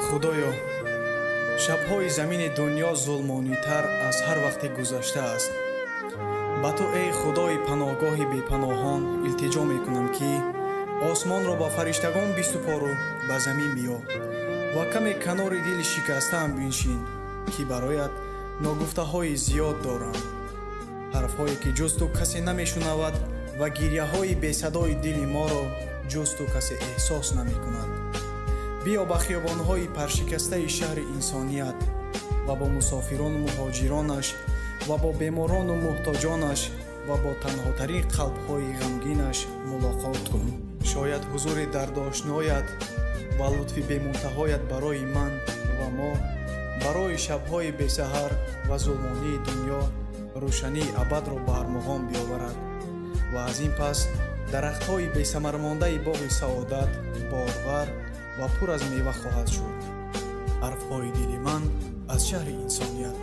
худоё шабҳои замини дунё зулмонитар аз ҳар вақти гузаштааст. ба ту эй худои паноҳгоҳи бепаноҳон илтиҷо мекунам, ки осмонро ба фариштагон бисупору ба замин биё ва каме канори дили шикастаам биншин, ки бароят ногуфтаҳои зиёд дорам. ҳарфҳое ки ҷуз ту касе намешунавад ва гирьяҳои бесадои дили моро ҷуз ту касе эҳсос намекунад. биё ба хиёбонҳои паршикастаи шаҳри инсоният ва бо мусофирону муҳоҷиронаш ва бо беморону муҳтоҷонаш ва бо танҳотарин қалбҳои ғамгинаш мулоқот кун. шояд ҳузури дардошноят ва лутфи бемунтаҳоят барои ман ва мо барои шабҳои бесаҳар ва зулмонии дунё рӯшании абадро ба армоғон биёварад ва аз ин пас дарахтҳои бесамармондаи боғи саодат борвар ва пур аз мева хоҳад шуд. ҳарфҳои дили ман аз шаҳри инсоният.